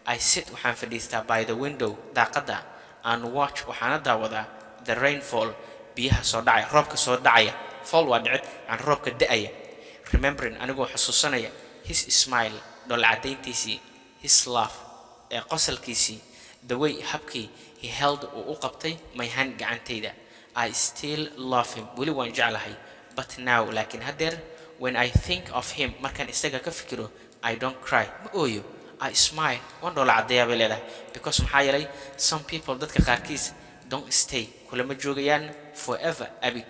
I sit waxaan fadhiistaa by the window daaqada and watch waxaana daawadaa the rainfall biyaha soo dhacaya roobka soo dhacaya fall waa dhicid aan roobka da'aya remembering anigoo xusuusanaya his smile dhol cadayntiisii his laugh ee qosalkiisii the way habkii he held uu u qabtay my hand gacantayda I still love him weli waan jeclahay but now laakiin haddeer when I think of him markaan isaga ka fikiro I don't cry ma ooyo I smile waan dhoola cadeeyaa bay leedahay because maxaa yeelay some people dadka qaarkiis don't stay kulama joogayaan forever abid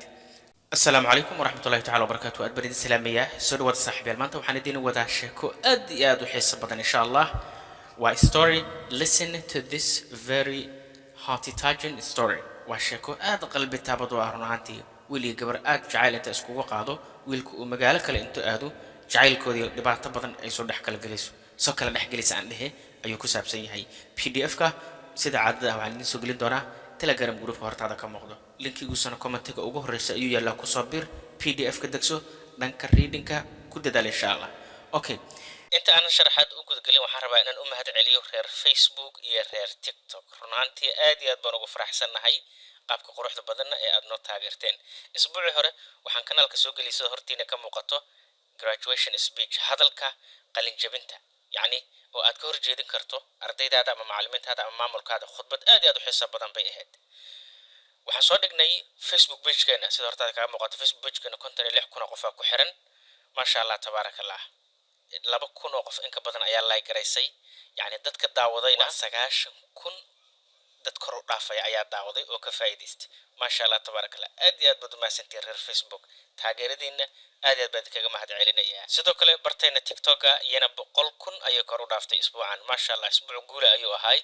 السلام عليكم ورحمة الله تعالى وبركاته أدبرين السلامية سودوات صاحبي المانتا وحنا دين ودا شيكو أد وحيس بدن إن شاء الله story listen to this very hearty touching story وشيكو أد قلبي تابدو أهرنانتي ويلي قبر أد جعيل أنت اسكو وقادو ويلكو مقالك اللي أنتو أدو جعيلكو دي لبعض بدن أيسو دحك الجليسو سوكا لدحك جليس عنده أيوكو سابسي هاي PDF كا سيدا عدد أو عنين سوغلين دونا telegram group hortaada ka muuqdo linkigu sana comment-ga ugu horeysa ayuu yaala ku soo bir PDF ka dagso dhanka reading-ka ku dadaal insha Allah okay inta aan sharaxaad u gudgalin waxaan rabaa inaan u mahad celiyo reer Facebook iyo reer TikTok runtii aad iyo aad baan ugu faraxsanahay qaabka quruxda badan ee aad noo taageerteen isbuucii hore waxaan kanaalka soo geliyay hortiina ka muuqato graduation speech hadalka qalin jabinta yani oo aad ka horjeedin karto ardaydaada ama macallimiintaada ama maamulkaada khudbad aad iyo aad u xiiso badan bay ahayd waxaan soo dhignay Facebook page-keena sida hortaada kaga muuqato Facebook page-keena 56,000 qof ku xiran ma sha Allah tabarakallah 2,000 qof in ka badan ayaa like garaysay yani dadka daawadayna 9,000 dad kor u dhaafay ayaa daawaday oo ka faa'iideystay ma sha Allah tabarakallah aad iyo aad baad u mahadsantiin reer Facebook taageeradiina aad iyo aad baad kaga mahad celinaya sidoo kale bartayna TikTok-ga iyana 100,000 ayay kor u dhaaftay isbuucan ma sha Allah isbuuc guula ayuu ahay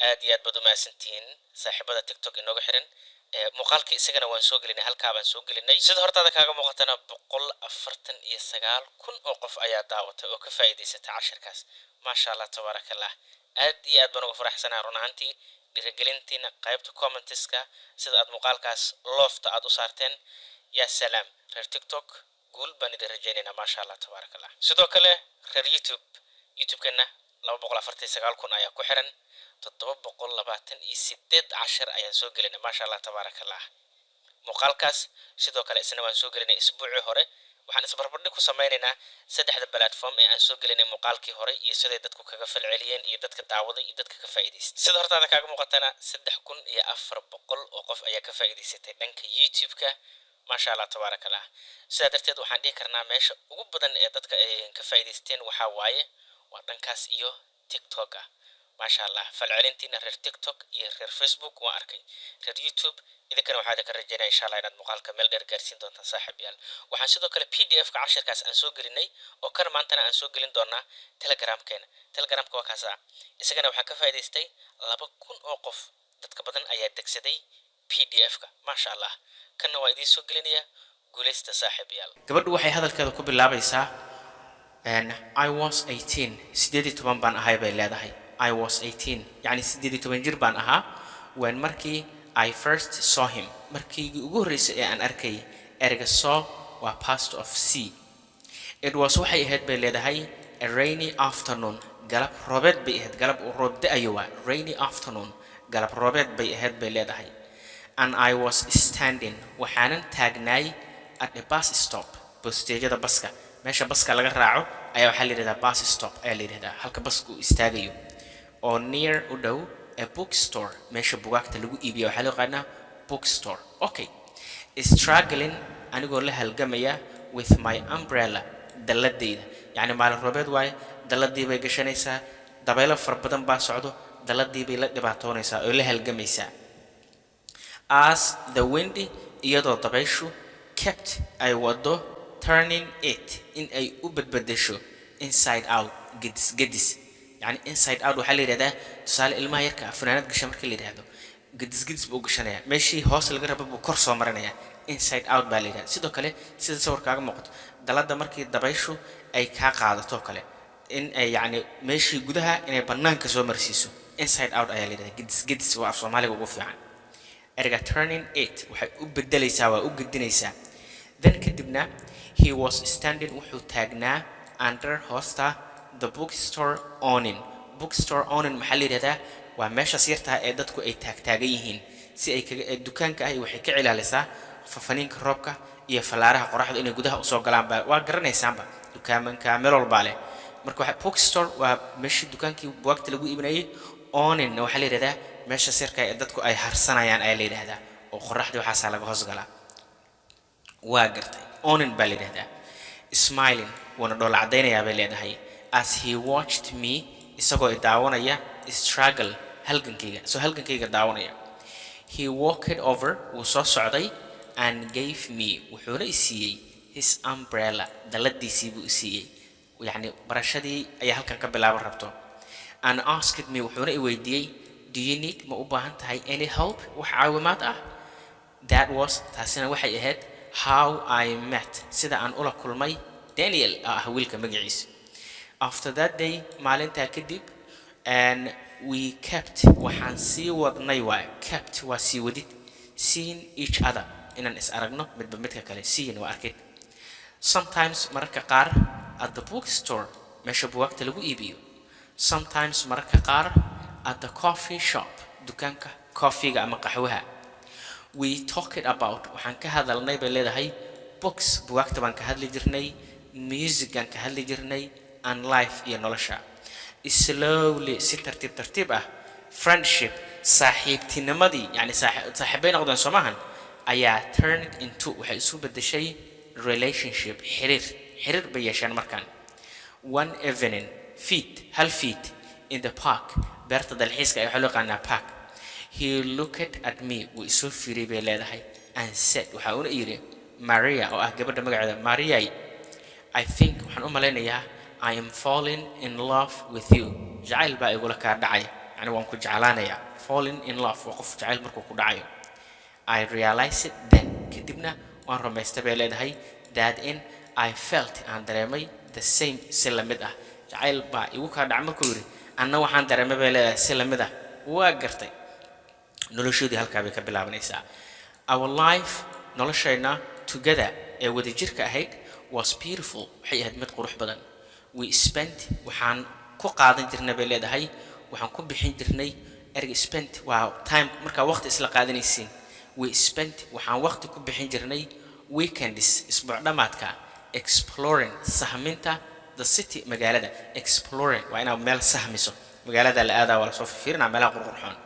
aad iyo aad baad u mahadsantiin saaxiibada TikTok inooga xiran muuqaalka isagana waan soo gelinay halka baan soo gelinay sida hortaada kaaga muuqatana 149,000 oo qof ayaa daawatay oo ka faa'iideysatay casharkaas ma sha Allah tabarakallah aad iyo aad baan ugu faraxsanahay runtii dhiirigelintiina qaybta comments-ka sida aad muuqaalkaas lofta aad u saarteen ya salaam reer TikTok guul baan idin rajaynaynaa ma sha Allah tabarakallah sidoo kale reer YouTube-kana 249,000 ayaa ku xiran 728 ayaan soo gelinay ma sha Allah tabarakallah muuqaalkaas sidoo kale isna waan soo gelinay isbuucii hore waxaan isbarbardhig ku sameynaynaa saddexda platform ee aan soo gelinay muuqaalkii hore iyo sida dadku kaga falceliyeen iyo dadka daawaday iyo dadka ka faa'iideystay sida hortaada kaaga muuqatana 3,400 oo qof ayaa ka faa'iideystay dhanka YouTube-ka ma sha Allah tabarakallah sida darteed waxaan dhihi karnaa meesha ugu badan ee dadka ay ka faa'iideysteen waxa waaye waa dhankaas iyo TikTok-ga ما شاء الله فالعلنتين رير تيك توك يرير فيسبوك واركي رير يوتيوب إذا كانوا هذا كرجنا إن شاء الله إن مقال كمل در جالسين دون صاحب يال وحنسيدو كله PDF كعشر كاس أنسوق لني وكان ما أنتنا أنسوق لين دورنا تليجرام تليجرام كوا كذا إذا كانوا حكى فايدة استي لابكون أوقف تتكبدن أيات دكسدي PDF ما شاء الله كنا وايدي سوق لنيا قولست صاحب يال قبل واحد هذا الكذا كوب اللعبة يسا and I was 18 سيدي تبان بان هاي بيلاده هاي I was 18 يعني سيدي تبان جربان أها when مركي I first saw him مركي uguhorreysay أن أركي erga saw waa past of see it was waxay ahayd bay leedahay a rainy afternoon galab roobeed bay ahayd galab roob da'ayo waa rainy afternoon galab roobeed bay ahayd bay leedahay and I was standing waxaanan taagnay at a bus stop bosteejada baska meesha baska laga raaco ayaa waxa la yiraahdaa bus stop ayaa la yiraahdaa halka basku istaagayo oo near u dhow a bookstore meesha bugaagta lagu iibiyo waxa loo yaqaanaa bookstore okay struggling anigoo la halgamaya with my umbrella daladeyda yani maalin roobeed waay daladii bay gashanaysaa dabaylo far badan baa socdo daladii bay la dhibaatoonaysaa oo la halgamaysaa as the wind iyadoo dabayshu kept ay wado turning it in ay u badbadasho inside out gedis yani inside out waxa la yiraahdaa tusaale ilmaha yarka fanaanad gashan markii la yiraahdo gedis buu gashanaya meeshii hoos laga rabo buu kor soo marinaya inside out baa la yiraahdaa sidoo kale sida sawirkaaga muuqato dalada markii dabayshu ay ka qaadato kale in ay yani meeshii gudaha inay banaanka soo marsiiso inside out ayaa la yiraahdaa gedis waa af Soomaaliga ugu fiican erga turning it waxay u bedelaysaa waa u gedinaysaa then kadibna he was standing wuxuu taagnaa under hoosta the bookstore awning bookstore owner maxaa la yidhahdaa waa meeshaas yartaha ee dadku ay taagtaagan yihiin si ay dukaanka ahi waxay ka ilaalisaa fafaniinka roobka iyo falaaraha qoraxda inay gudaha usoo galaan baa waa garanaysaanba dukaamanka meel walbaa leh marka waxa bookstore waa meeshii dukaankii buugta lagu iibinayay owner waxaa la yidhahdaa meeshaas yarka ee dadku ay harsanayaan ayaa la yidhahdaa oo qoraxda waxaasaa laga hoos galaa waa gartay owner baa la yidhahdaa smiling wana dhoola cadaynayaa bay leedahay as he watched me isagoo daawanaya struggle halgankayga daawanaya he walked over wuu soo socday and gave me wuxuuna i siiyey his umbrella daladiisii buu i siiyey yacni barashadii ayaa halkan ka bilaaban rabto and asked me wuxuuna i weydiiyey do you need ma u baahan tahay any help wax caawimaad ah that was taasina waxay ahayd how I met sida aan ula kulmay Daniel wiilka magaciisa after that day maalintaa kadib and we kept waxaan sii wadnay waa kept waa sii wadid seeing each other inaan is aragno midba midka kale seeing waa arkid sometimes mararka qaar at the bookstore meesha buugta lagu iibiyo sometimes mararka qaar at the coffee shop dukaanka coffeega ama qaxwaha we talked about waxaan ka hadalnay bay leedahay books buugta baan ka hadli jirnay music aan ka hadli jirnay and life iyo nolosha slowly si tartiib ah friendship saaxiibtinimadii yani saaxiibay noqdeen Soomahan ayaa turned into waxay isu bedeshay relationship xiriir bay yeesheen markaan one evening hal feet in the park beerta dalxiiska ay waxa loo yaqaanaa park he looked at me wuu isu fiiriyay bay leedahay and said waxa uu yiri Maria oo ah gabadha magaceeda Maria I think waxaan u maleynayaa I am falling in love with you jacayl baa igula ka dhacay yani waan ku jeclaanayaa falling in love waa qof jacayl markuu ku dhacayo I realized then kadibna waan rumaystay bay leedahay that in I felt aan dareemay the same si la mid ah jacayl baa igu ka dhacay markuu yiri anna waxaan dareemay bay leedahay si la mid ah waa gartay noloshoodii halkaa bay ka bilaabanaysaa our life noloshayna together ee wadajirka ahayd was beautiful waxay ahayd mid qurux badan we spent waxaan ku qaadan jirnay bay leedahay waxaan ku bixin jirnay erga spent waa time marka waqti isla qaadanaysiin we spent waxaan waqti ku bixin jirnay weekends isbuuc dhamaadka exploring sahminta the city magaalada exploring waa inaad meel sahmiso magaalada la aadaa wala soo fiirina meelaha qurqurxoon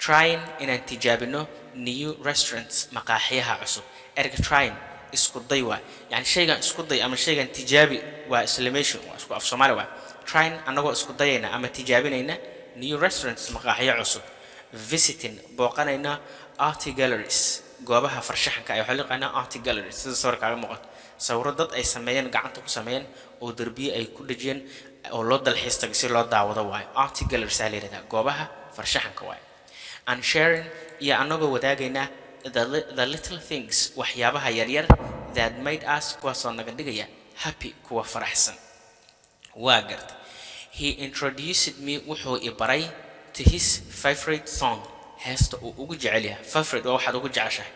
trying inaan tijaabino new restaurants maqaaxiyaha cusub erga trying isku day waa yani shaygan isku day ama shaygan tijaabi waa exclamation waa isku af Soomaali waa trying anagoo isku dayayna ama tijaabinayna new restaurants maqaaxiyo cusub visiting booqanayna art galleries goobaha farshaxanka ay waxa la yaqaanaa art galleries sida sawirkaaga muuqato sawiro dad ay sameeyeen gacanta ku sameeyeen oo darbiye ay ku dhajiyeen oo loo dalxiistay si loo daawado waayo art galleries ay leedahay goobaha farshaxanka waayo and sharing iyo anagoo wadaagayna the little things waxyaabaha yaryar that made us kuwaasoo naga dhigaya happy kuwa faraxsan waa gartay he introduced me wuxuu i baray to his favorite song heesta uu ugu jecel yahay favorite waa waxaad ugu jeceshahay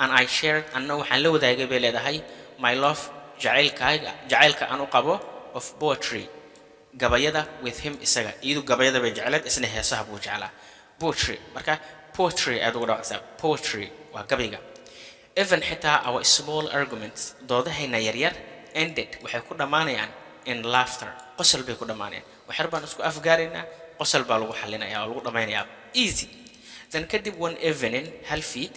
and I shared anna waxaan la wadaagay bay leedahay my love jacaylka aan u qabo of poetry gabayada with him isaga iyadu gabayada bay jecelayd isna heesaha buu jeclaa poetry marka poetry aad ugu dhaqaysaa poetry waa gabayga even xitaa our small arguments doodahayna yaryar ended waxay ku dhamaanayaan in laughter qosol bay ku dhamaanayaan waxyar baan isku afgaaraynaa qosol baa lagu xallinayaa oo lagu dhamaynayaa easy then kadib one evening hal feed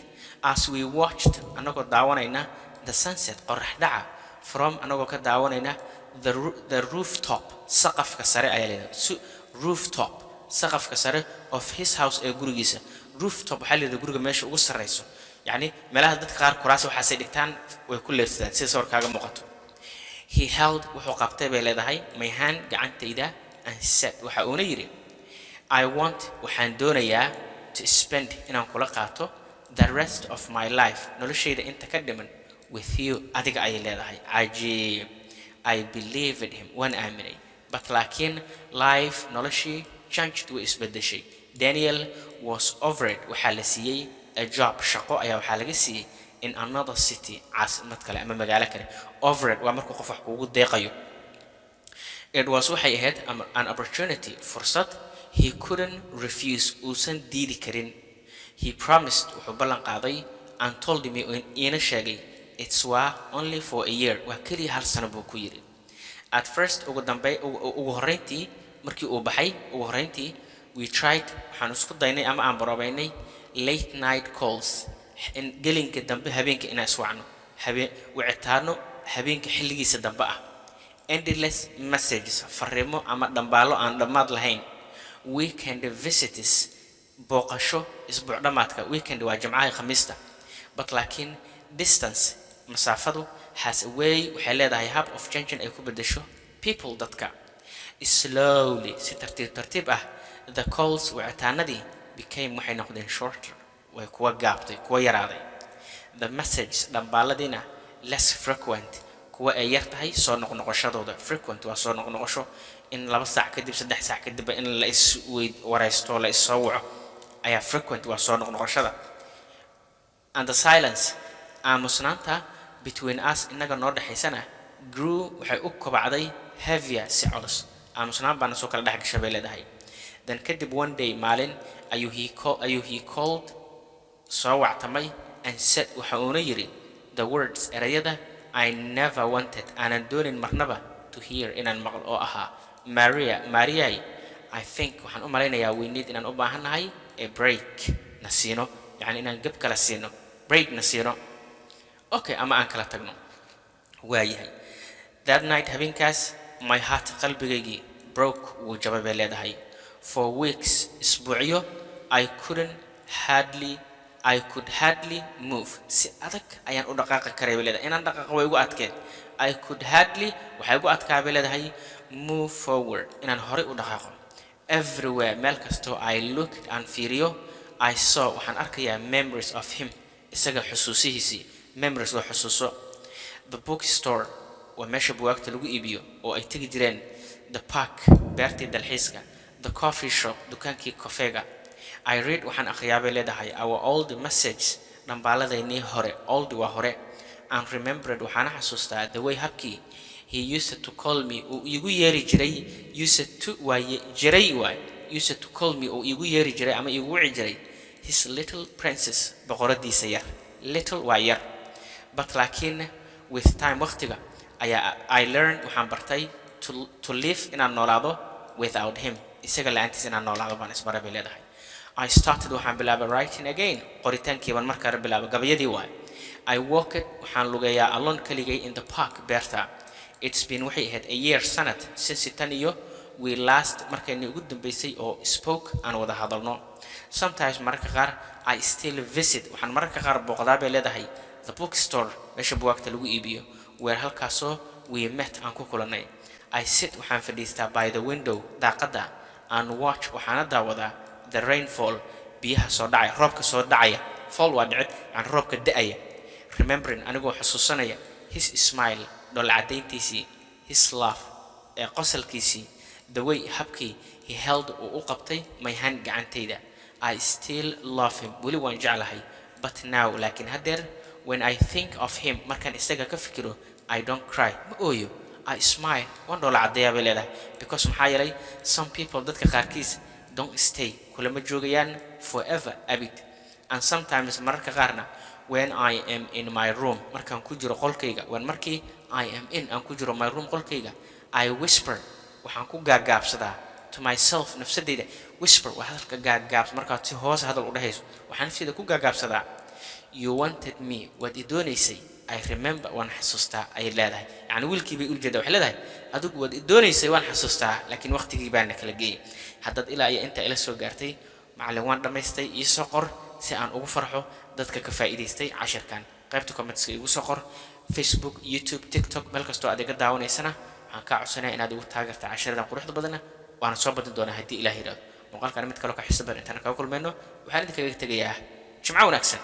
as we watched anagoo daawanayna the sunset qorax dhaca from anagoo ka daawanayna the rooftop saqafka sare ayaa leedahay rooftop saqafka sare of his house ee gurigiisa rooftop waxaa leedahay guriga meesha ugu sareyso yani meelaha dadka qaar kuraas waxa ay dhigtaan way ku leersadaan sida sawirkaaga muuqato he held wuxuu qabtay bay leedahay my hand gacantayda and said waxa uu yiri I want waxaan doonayaa to spend inaan kula qaato the rest of my life noloshayda inta ka dhiman with you adiga ay leedahay ajiib I believed him one aaminay but laakiin life noloshii changed way isbedeshay Daniel was over it waxaa la siiyey a job shaqo ayaa waxaa laga siiyey in another city caasimad kale ama magaalo kale over it waa markuu qof wax kugu deeqayo It was waxay ahayd an opportunity, fursad he couldn't refuse, uusan diidi karin. He promised, wuxuu ballan qaaday, and told me iina sheegay, it's only for a year, waa keliya hal sano buu ku yidhi. At first, ugu horreyntii markii uu baxay, ugu horreyntii we tried, waxaan isku daynay ama aan baroobaynay late night calls, in gelinka dambe habeenka inaan iswacno, wicitaano habeenka xilligiisa dambe ah. Endless messages, farriimo ama dhambaalo aan dhammaad lahayn. Weekend visits, booqasho isbuuc dhamaadka. Weekend waa jimcaha khamiista. But laakiin distance, masaafadu has a way, waxay leedahay hab of changing ay ku bedesho people dadka. Slowly, si tartiib ah, the calls wicitaanadii became waxay noqdeen shorter, way kuwa gaabtay, kuwa yaraaday. The messages dhambaaladiina less frequent, kuwa ay yar tahay soo noqnoqoshadooda. Frequent waa soo noqnoqosho, in 2 saac kadib 3 saac kadib in la waraysto, la soo waco ayaa frequent waa soo noqnoqoshada. And the silence, aamusnaanta between us inaga noo dhaxaysana grew, waxay u kobacday heavier, si culus. Aamusnaan baana soo kala dhex gashay bay leedahay. Then kadib one day maalin ayuu he called, soo wactamay, and said, waxa uuna yidhi the words, erayada I never wanted, aanan doonin marnaba to hear, inaan maqlo, oo ahaa Maria, I think, waxaan u malaynayaa we need, inaan u baahannahay a break, na siino, yani inaan gab kala siino, break na siino. Okay, ama aan kala tagno. Waayahay. That night, habeenkaas, my heart, qalbigaygii broke, wuu jabay bay leedahay. For weeks, isbuucyo, I could hardly move. Si adag ayaan u dhaqaaqi karay bay leedahay. Inaan dhaqaaqo way ugu adkeed. I could hardly, waxay ugu adkaa bay leedahay, move forward, inaan horey u dhaqaaqo. Everywhere, meel kastoo I looked and fiiriyo, I saw, waxaan arkayaa memories of him, isaga xusuusihiisii. Memories waa xusuuso. The bookstore, waa meesha buugaagta lagu iibiyo oo ay tegi jireen. The park, beertii dalxiiska. The coffee shop, dukaankii kofeega. I read, waxaan akhriyaa bay leedahay, our old message, dhambaaladaynii hore, old waa hore, and remembered, waxaana xasuustaa the way habkii he used to call me, uu igu yeeri jiray, used to call me, uu igu yeeri jiray ama igu wici jiray his little princess, boqoradiisa yar. Little waa yar. But laakiin with time, waqtiga ayaa I learned, waxaan bartay to live, inaan noolaado without him, isaga la'aantiis inaan noolaado baan isbaray bay leedahay. I started, waxaan bilaabay writing again, qoritaankii baan markaa bilaabay, gabayadii waay. I walked, waxaan lugeeyaa alone kaligay in the park, beerta. It's been, waxay ahayd a year, sanad, since tan iyo we last, markayna ugu dambeysay oo spoke aan wada hadalno. Sometimes mararka qaar I still visit, waxaan mararka qaar booqdaa bay leedahay the bookstore, meesha buugaagta lagu iibiyo, where halkaasoo we met, aan ku kulanay. I sit, waxaan fadhiistaa by the window, daaqada, and watch, waxaana daawadaa the rainfall, biyaha soo dhacaya, roobka soo dhacaya. Fall waa dhicid, aan roobka da'aya. Remembering, anigoo xusuusanaya his smile, dhoolla caddayntiisii, his laugh, qosalkiisii, the way, habkii he held, uu u qabtay my hand, gacantayda. I still love him, weli waan jeclahay, but now, laakiin haddeer, when I think of him, markaan isaga ka fikiro, I don't cry, ma ooyo, I smile, waan dhoolla caddeeyaa bay leedahay. Because maxaa yeelay, some people, dadka qaarkiis, don't stay, kulama joogayaan forever, abid. And sometimes mararka qaarna, when I am in my room, markaan ku jiro qolkayga, markii I am in, aan ku jiro my room, qolkayga, I whisper, waxaan ku gaagaabsadaa to myself, nafsadayda. Whisper waa hadalka gaagaabs, markaad si hoos hadal u dhahayso, waxaan nafsadayda ku gaagaabsadaa. You wanted me, waad i doonaysay, I remember, waan xasuustaa, ay leedahay. Yani wiilkii bay ujeedaa, waxay leedahay adigu waad i doonaysay, waan xasuustaa, laakiin waqtigii baana kala geeyay. Haddaad ilaa iyo inta ila soo gaartay, macallin waan dhammaystay, ii soo qor si aan ugu farxo dadka ka faa'iidaystay cashirkan. Qaybta comments-ka igu soo qor, Facebook, YouTube, TikTok, meel kastoo aad iga daawanaysana, waxaan kaa codsanayaa inaad igu taageerta cashiradan quruxda badanna, waana soo badin doonaa haddii Ilaahay yiraahdo. Muuqaalkan mid kale oo ka xiiso badan intaan kaga kulmayno, waxaan idinkaga tegayaa jimco wanaagsan.